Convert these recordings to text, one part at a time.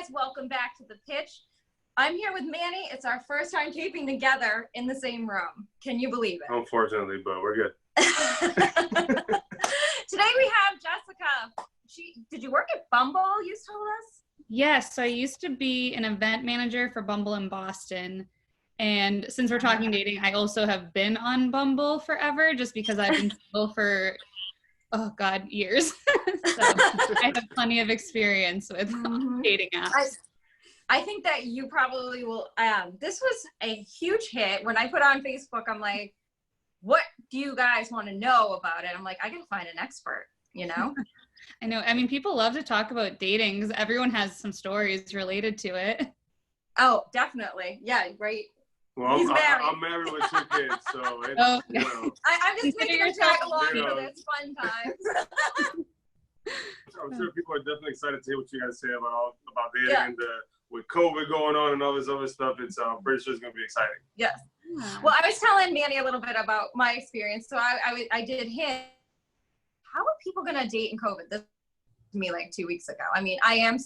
guys, welcome back to The Pitch. I'm here with Manny. It's our first time taping together in the same room. Can you believe it? Unfortunately, but we're good. Today we have Jessica. Did you work at Bumble, you told us? Yes, so I used to be an event manager for Bumble in Boston. And since we're talking dating, I also have been on Bumble forever just because I've been single for, years. So I have plenty of experience with dating apps. I think that you probably will. This was a huge hit. When I put on Facebook, I'm like, what do you guys want to know about it? I'm like, I can find an expert, you know? I know. I mean, people love to talk about dating because everyone has some stories related to it. Oh, definitely. Yeah, right. Well, I'm married with 2 kids, so it's, you know. I'm just making a tag along for this fun time. I'm sure people are definitely excited to hear what you guys say about dating and with COVID going on and all this other stuff. I'm pretty sure it's going to be exciting. Yes. Well, I was telling Manny a little bit about my experience. So I did hint, how are people going to date in COVID? This was me like 2 weeks ago. I mean, I am,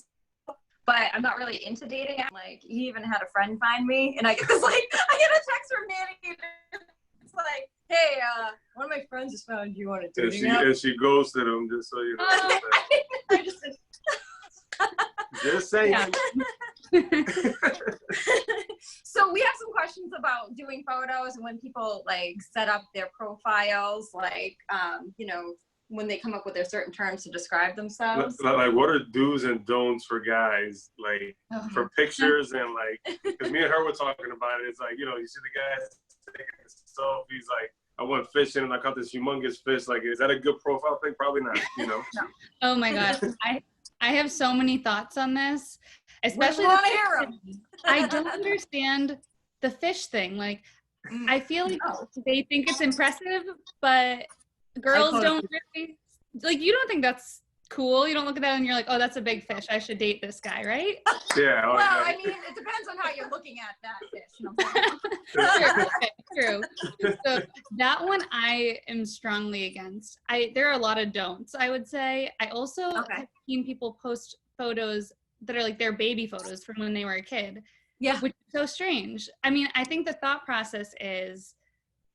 but I'm not really into dating. I'm like, he even had a friend find me, and I get a text from Manny. It's like, hey, one of my friends just found you on a dating app. And she ghosted him, just so you know. I just said, just saying. Yeah. So we have some questions about doing photos and when people like set up their profiles, like, when they come up with their certain terms to describe themselves. Like what are do's and don'ts for guys, like for pictures and like, because me and her were talking about it. It's like, you see the guys taking selfies, like, I went fishing and I caught this humongous fish. Like, is that a good profile thing? Probably not, No. Oh my God. I have so many thoughts on this, especially I don't understand the fish thing. Like, I feel like they think it's impressive, but girls don't really, like, you don't think that's cool. You don't look at that and you're like, oh, that's a big fish. I should date this guy, right? Yeah. Well, I mean, it depends on how you're looking at that fish. True. So that one I am strongly against. There are a lot of don'ts, I would say. I also have seen people post photos that are like their baby photos from when they were a kid. Yeah. Which is so strange. I mean, I think the thought process is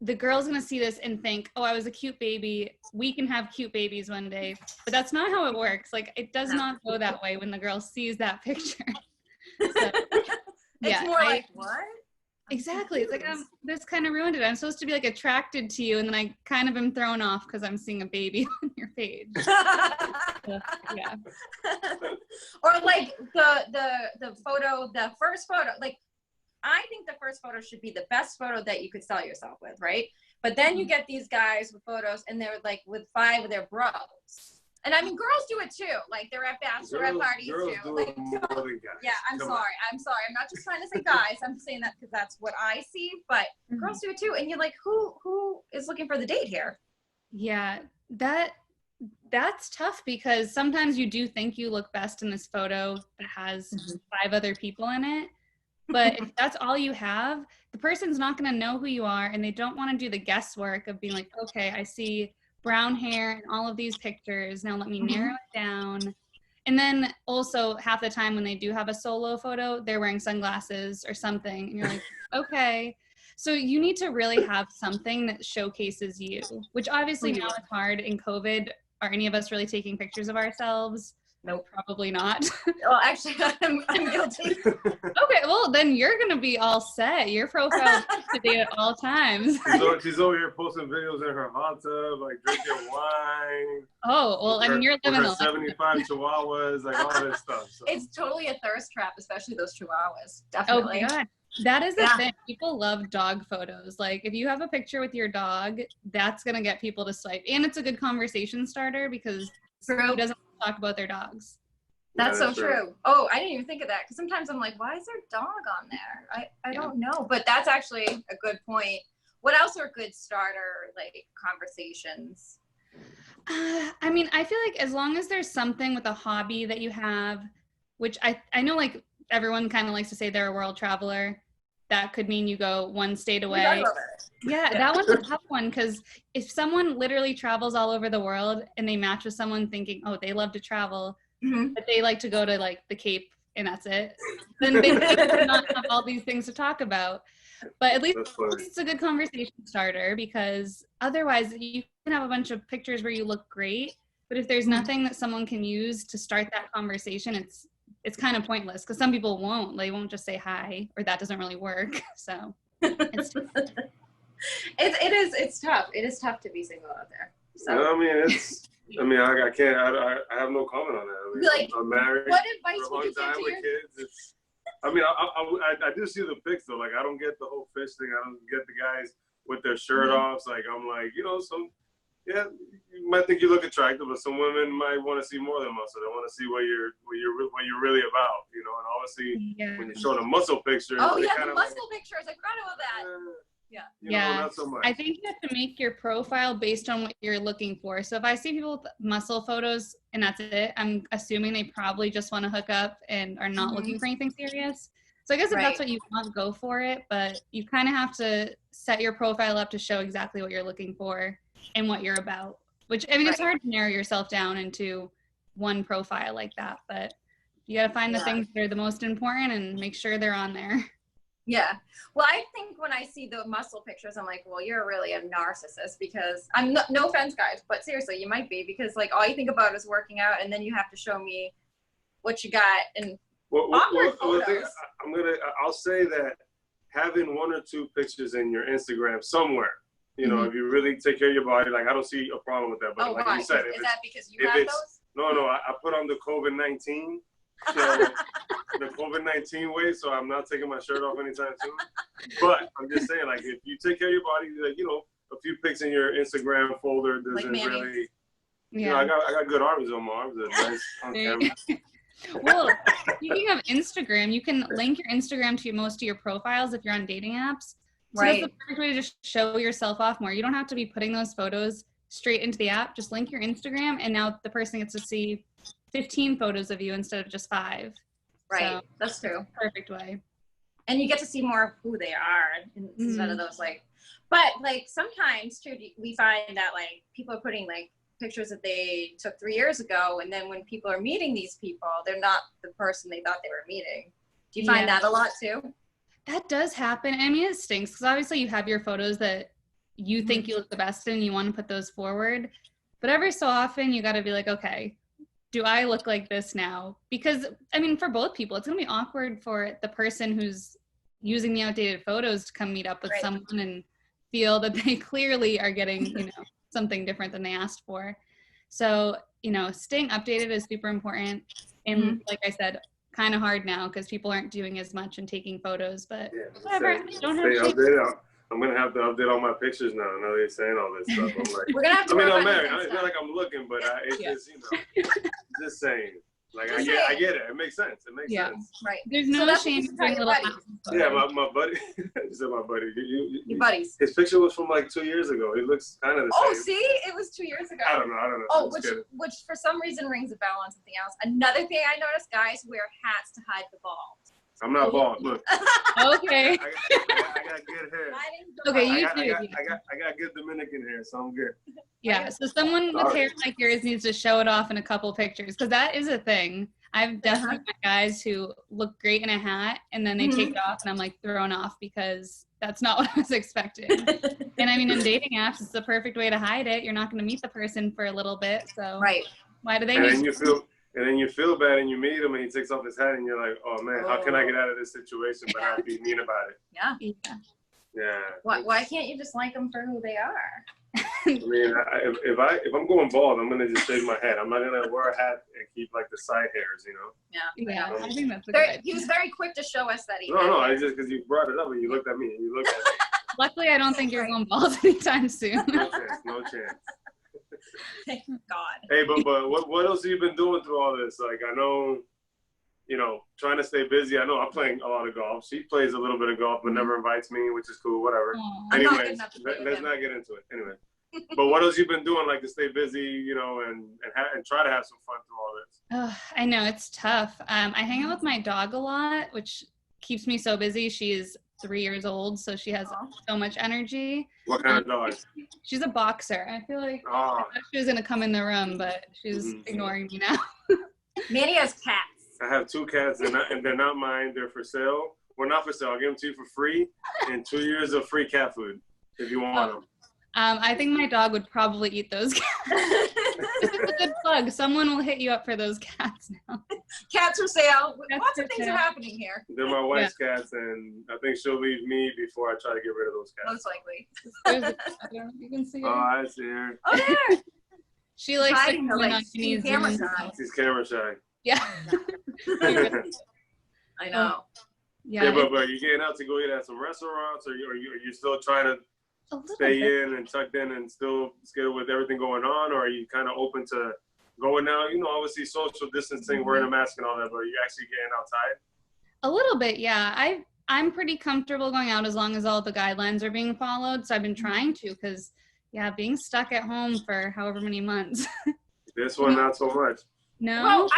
the girl's gonna see this and think, oh, I was a cute baby. We can have cute babies one day. But that's not how it works. Like, it does not go that way when the girl sees that picture. So, it's more like, what? Exactly. It's like, this kind of ruined it. I'm supposed to be like attracted to you, and then I kind of am thrown off because I'm seeing a baby on your page. So, yeah. Or like the photo, the first photo, like, I think the first photo should be the best photo that you could sell yourself with, right? But then you get these guys with photos and they're like with 5 of their bros. And I mean, girls do it too. Like, they're at bachelorette parties too. Like, yeah, I'm sorry. I'm not just trying to say guys. I'm just saying that because that's what I see. But girls do it too. And you're like, who is looking for the date here? Yeah, that's tough because sometimes you do think you look best in this photo that has 5 other people in it. But if that's all you have, the person's not going to know who you are, and they don't want to do the guesswork of being like, okay, I see brown hair in all of these pictures. Now let me narrow it down. And then also half the time when they do have a solo photo, they're wearing sunglasses or something. And you're like, okay. So you need to really have something that showcases you, which obviously now it's hard in COVID. Are any of us really taking pictures of ourselves? Nope. Probably not. Well, actually, I'm guilty. Okay, well, then you're going to be all set. Your profile is up to date at all times. She's over here posting videos in her hot tub, like drinking wine. Oh, well, I mean, you're living a 75 chihuahuas, like all this stuff. So. It's totally a thirst trap, especially those chihuahuas. Definitely. Oh, my God. That is the thing. People love dog photos. Like, if you have a picture with your dog, that's going to get people to swipe. And it's a good conversation starter because who doesn't talk about their dogs? That's so true. Oh, I didn't even think of that because sometimes I'm like, why is there a dog on there? I don't know, but that's actually a good point. What else are good starter like conversations? I mean, I feel like as long as there's something with a hobby that you have, which I know like everyone kind of likes to say they're a world traveler. That could mean you go one state away. Yeah, that one's a tough one because if someone literally travels all over the world and they match with someone thinking, oh, they love to travel, but they like to go to like the Cape and that's it, then they might not have all these things to talk about. But at least it's a good conversation starter, because otherwise you can have a bunch of pictures where you look great, but if there's nothing that someone can use to start that conversation, it's kind of pointless, because some people won't just say hi, or that doesn't really work. So it's tough. It is tough to be single out there. So no, I mean, I can't. I have no comment on that. I mean, like, I'm married. What advice for a would long you give time to with your kids. I do see the pics though. Like, I don't get the whole fish thing. I don't get the guys with their shirt offs. Like, I'm like, yeah, you might think you look attractive, but some women might want to see more than muscle. They want to see what you're really about, and obviously when you show the muscle pictures. Oh yeah, the muscle pictures. I forgot about that. Yeah. Not so much. I think you have to make your profile based on what you're looking for. So if I see people with muscle photos and that's it, I'm assuming they probably just want to hook up and are not looking for anything serious. So I guess if that's what you want, go for it. But you kind of have to set your profile up to show exactly what you're looking for and what you're about. Which, I mean, it's hard to narrow yourself down into one profile like that. But you got to find the things that are the most important and make sure they're on there. Yeah. Well, I think when I see the muscle pictures, I'm like, well, you're really a narcissist, because I'm no offense, guys, but seriously, you might be, because like all you think about is working out, and then you have to show me what you got and awkward photos. I'll say that having one or two pictures in your Instagram somewhere, if you really take care of your body, like I don't see a problem with that. But like you said, is that because you have those? No, I put on the COVID-19. So the COVID-19 way, so I'm not taking my shirt off anytime soon. But I'm just saying, like, if you take care of your body, like, a few pics in your Instagram folder doesn't like really. Yeah, I got good arms on my arms. They're nice on camera. Well, speaking of Instagram, you can link your Instagram to most of your profiles if you're on dating apps. So that's the perfect way to just show yourself off more. You don't have to be putting those photos straight into the app. Just link your Instagram, and now the person gets to see 15 photos of you instead of just 5. Right. So that's true. Perfect way. And you get to see more of who they are instead of those but like sometimes too, we find that like people are putting like pictures that they took 3 years ago, and then when people are meeting these people, they're not the person they thought they were meeting. Do you find that a lot too? That does happen. I mean, it stinks because obviously you have your photos that you think you look the best in, and you want to put those forward. But every so often you got to be like, okay, do I look like this now? Because, I mean, for both people, it's going to be awkward for the person who's using the outdated photos to come meet up with someone and feel that they clearly are getting, something different than they asked for. So, staying updated is super important. And like I said, kind of hard now because people aren't doing as much and taking photos, but whatever. I'm going to have to update all my pictures now. Now they're saying all this stuff. I'm like, we're gonna have to I'm married. It's not like I'm looking, but it's just, just saying. Like, I get it. It makes sense. It makes sense. Right. There's no shame in doing little my buddy. You said my buddy. Your buddies. His picture was from like 2 years ago. He looks kind of the same. Oh, see? It was 2 years ago. I don't know. Oh, which for some reason rings a bell on something else. Another thing I noticed, guys wear hats to hide the bald. I'm not bald. Look. Okay. I got good hair. Okay, you do. I got good Dominican hair, so I'm good. Yeah, so someone with hair like yours needs to show it off in a couple pictures, because that is a thing. I've definitely met guys who look great in a hat, and then they take it off, and I'm like thrown off because that's not what I was expecting. And I mean, in dating apps, it's the perfect way to hide it. You're not going to meet the person for a little bit, so why do they? And then you feel bad, and you meet him, and he takes off his hat, and you're like, "Oh man, how can I get out of this situation but not be mean about it?" Yeah. Why can't you just like them for who they are? I mean, if I'm going bald, I'm gonna just shave my head. I'm not gonna wear a hat and keep like the side hairs, Yeah, I think that's a good idea. He was very quick to show us that he. No, it's just because you brought it up and you looked at me and you looked at me. Luckily, I don't think you're going bald anytime soon. No chance. Thank God. Hey, but what else have you been doing through all this? Like, I know, trying to stay busy. I know I'm playing a lot of golf. She plays a little bit of golf, but never invites me, which is cool. Whatever. Anyway, let's not get into it. Anyway, but what else you been doing, like to stay busy, and try to have some fun through all this? Oh, I know it's tough. I hang out with my dog a lot, which keeps me so busy. She is 3 years old, so she has so much energy. What kind of dog? She's a boxer. I feel like I thought she was gonna come in the room, but she's ignoring me now. Manny has cats. I have 2 cats, and they're not mine. They're for sale. Well, not for sale. I'll give them to you for free, and 2 years of free cat food if you want them. I think my dog would probably eat those cats. This is a good plug. Someone will hit you up for those cats now. Cats for sale. Cats Lots for of things sale. are happening here. They're my wife's cats, and I think she'll leave me before I try to get rid of those cats. Most likely. There's I don't know if you can see her. Oh, I see her. Oh, there. She likes to Hiding come the, in like, on her knees camera and- shy. She's camera shy. Yeah. I know. Yeah. Yeah, but you getting out to go eat at some restaurants, or you still trying to a little stay bit. in and tucked in and still scared with everything going on, or are you kind of open to going out? You know, obviously social distancing, wearing a mask and all that, but are you actually getting outside? A little bit, yeah. I'm pretty comfortable going out as long as all the guidelines are being followed. So I've been trying to, because being stuck at home for however many months. This one, not so much. No. Well,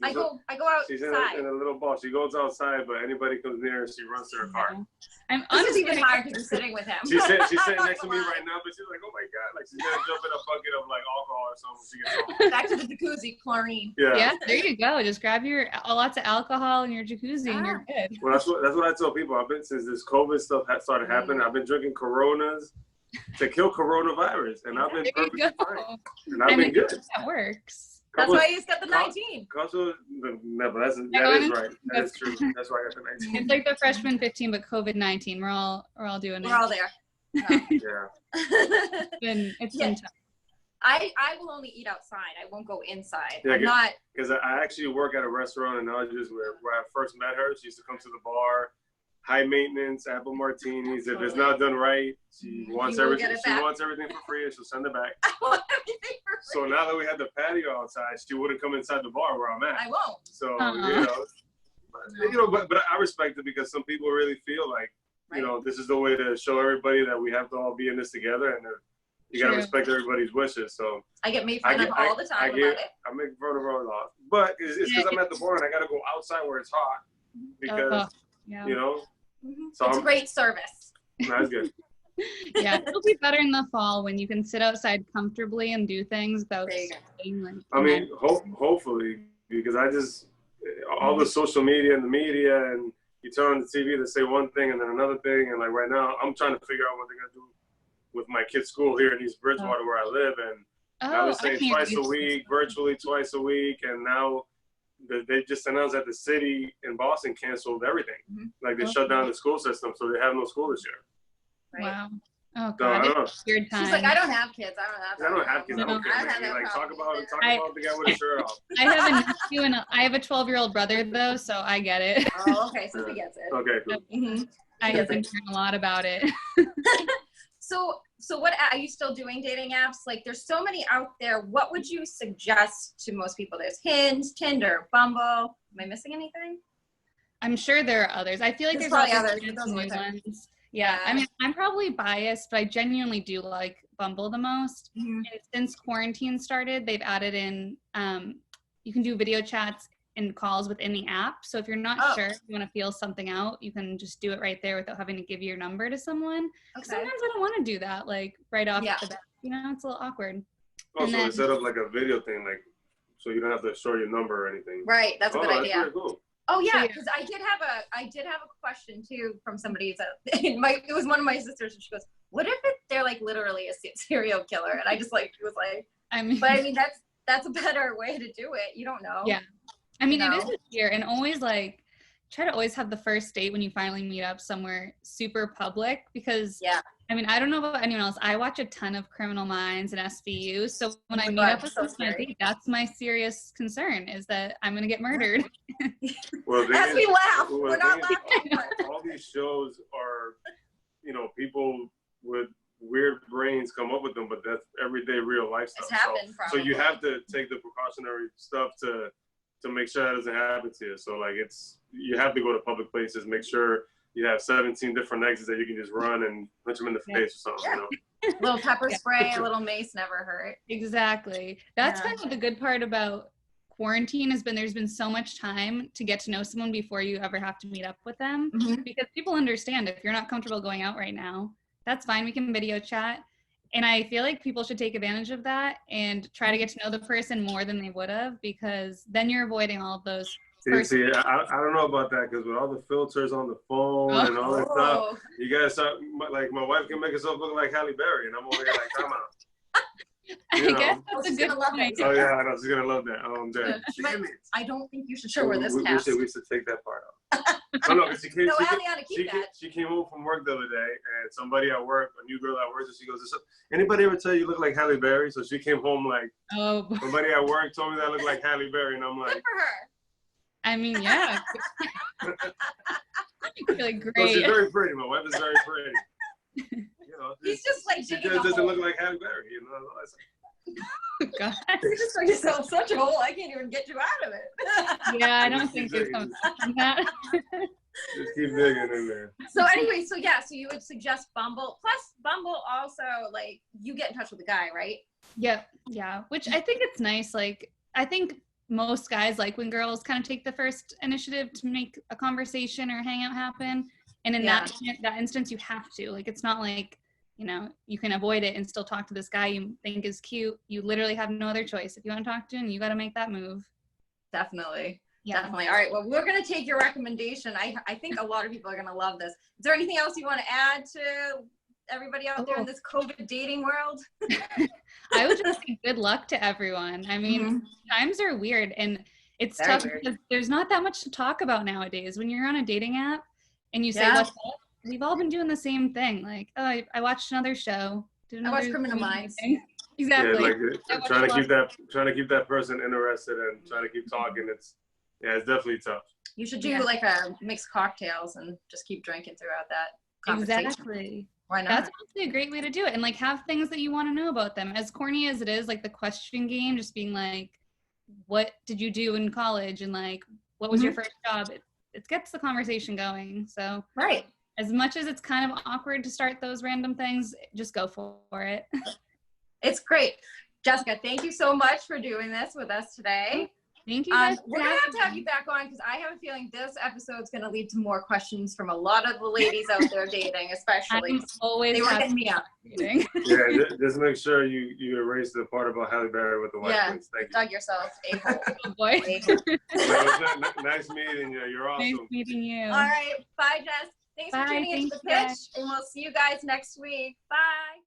I go She's outside. in a little ball. She goes outside, but anybody comes near her, she runs to her car. No. I'm This is even honestly- hard because I'm sitting with him. She's sitting Not next to me gonna lie. right now, but she's like, oh my God, like she's gonna jump in a bucket of like alcohol or something when she gets home. Back to the jacuzzi, chlorine. Yeah, there you go. Just grab lots of alcohol in your jacuzzi and you're good. Well, that's what I tell people. I've been, since this COVID stuff started happening, I've been drinking Coronas to kill coronavirus, and I've been There you perfectly go. fine. And I've been good. That works. That's why he's got the 19. No, but that is right. That is true. That's why I got the 19. It's like the freshman 15, but COVID-19. We're all doing it. We're all there. Yeah. It's been tough. I will only eat outside. I won't go inside. Yeah, I'm not. Because I actually work at a restaurant in Algiers where I first met her. She used to come to the bar, high maintenance, apple martinis. If it's not done right, she wants will everything. get it She back. wants everything for free, and she'll send it back. I want everything for free. So now that we had the patio outside, she wouldn't come inside the bar where I'm at. I won't. So Uh-huh. but I respect it because some people really feel like this is the way to show everybody that we have to all be in this together, and you gotta True. respect everybody's wishes. So I get made fun of all the time about it. I make fun of her a lot, but it's because I'm at the bar and I gotta go outside where it's hot because Yeah. So It's great service. That's good. Yeah, it'll be better in the fall when you can sit outside comfortably and do things without There you go. being like. I mean, hopefully, because all the social media and the media, and you turn on the TV, they say one thing and then another thing, and like right now, I'm trying to figure out what they're gonna do with my kid's school here in East Bridgewater where I live, and now they're saying twice a week, virtually twice a week, and now they just announced that the city in Boston canceled everything. Like they shut down the school system, so they have no school this year. Right? Wow. Oh So I God, don't know. it's a weird time. She's like, I don't have kids. I I don't have kids. I don't I care. have Man. that Like talk problem. about the guy with his shirt off. I have a nephew and I have a 12-year-old brother though, so I get it. Oh, okay. So he gets it. Okay, cool. Mhm. I have been hearing a lot about it. So what are you still doing dating apps? Like there's so many out there. What would you suggest to most people? There's Hinge, Tinder, Bumble. Am I missing anything? I'm sure there are others. I feel like There's there's probably always others, but new those are ones. Yeah, I mean, I'm probably biased, but I genuinely do like Bumble the most. Mhm. And since quarantine started, they've added in, you can do video chats and calls within the app. So if you're not sure, if you want to feel something out, you can just do it right there without having to give your number to someone. Okay. Sometimes I don't want to do that, like right off Yeah. the bat. It's a little awkward. Also, then- they set up like a video thing, like so you don't have to show your number or anything. Right. That's a good idea. That's pretty cool. Oh yeah, So, because I did have a question too from somebody. It was one of my sisters, and she goes, "What if they're like literally a serial killer?" And I just was like, I mean, but I mean that's a better way to do it. You don't know. Yeah. I mean, You it is know? a year, and always try to always have the first date when you finally meet up somewhere super public, because I mean, I don't know about anyone else. I watch a ton of Criminal Minds and SVU, so when I meet up with someone on a date, that's my serious concern, is that I'm gonna get murdered. Well, As we laugh, well, we're the not thing is, laughing. but- all these shows are, people with weird brains come up with them, but that's everyday real life stuff. It's happened, So you probably. have to take the precautionary stuff to make sure that doesn't happen to you. So you have to go to public places, make sure you have 17 different exits that you can just run and punch them in the face or something. Little pepper spray, a little mace never hurt. Exactly. That's Yeah. kind of the good part about quarantine there's been so much time to get to know someone before you ever have to meet up with them, because people understand if you're not comfortable going out right now, that's fine. We can video chat. And I feel like people should take advantage of that and try to get to know the person more than they would have, because then you're avoiding all of those See, I don't know about that because with all the filters on the phone and all that stuff, you guys start, like my wife can make herself look like Halle Berry, and I'm over here like, come on. I guess that's a good point. Oh yeah, I know she's gonna love that. Oh, I'm dead. I don't think you should show her this cast. We should take that part out. No, because she came home from work the other day, and somebody at work, a new girl at work, so she goes, "Anybody ever tell you look like Halle Berry?" So she came home like, somebody at work told me that I look like Halle Berry, and I'm like, good for her. I mean, yeah. You feel like great. No, she's very pretty. My wife is very pretty. You know, he's just like she just doesn't look like Halle Berry, you know. God. You just dug yourself such a hole. I can't even get you out of it. Yeah, I don't think there's something from that. Just keep digging in there. So anyway, so you would suggest Bumble. Plus, Bumble also, like, you get in touch with the guy, right? Yep. Yeah. Which I think it's nice. Like, I think most guys like when girls kind of take the first initiative to make a conversation or hangout happen. And in that instance, you have to. Like, it's not like, you know, you can avoid it and still talk to this guy you think is cute. You literally have no other choice. If you want to talk to him, you got to make that move. Definitely. Yeah. Definitely. All right. Well, we're going to take your recommendation. I think a lot of people are going to love this. Is there anything else you want to add to everybody out there in this COVID dating world? I would just say good luck to everyone. I mean, times are weird and it's tough because there's not that much to talk about nowadays. When you're on a dating app and you say, what's up? We've all been doing the same thing. Like, oh, I watched another show. I watched Criminal Minds. Exactly. Yeah, like trying to keep that person interested and trying to keep talking. It's definitely tough. You should do like a mixed cocktails and just keep drinking throughout that conversation. Exactly. Why not? That's honestly a great way to do it. And like have things that you want to know about them. As corny as it is, like the question game, just being like, what did you do in college? And like, what was your first job? It gets the conversation going. So as much as it's kind of awkward to start those random things, just go for it. It's great. Jessica, thank you so much for doing this with us today. Thank you. We're going to have you back on because I have a feeling this episode is going to lead to more questions from a lot of the ladies out there dating, especially. They were hitting me up. Yeah, just make sure you erase the part about Halle Berry with the white face. Thank you. Dug yourself a-hole. Oh boy. Nice meeting you. You're awesome. Nice meeting you. All right. Bye, Jess. Thanks for tuning into The Pitch, and we'll see you guys next week. Bye.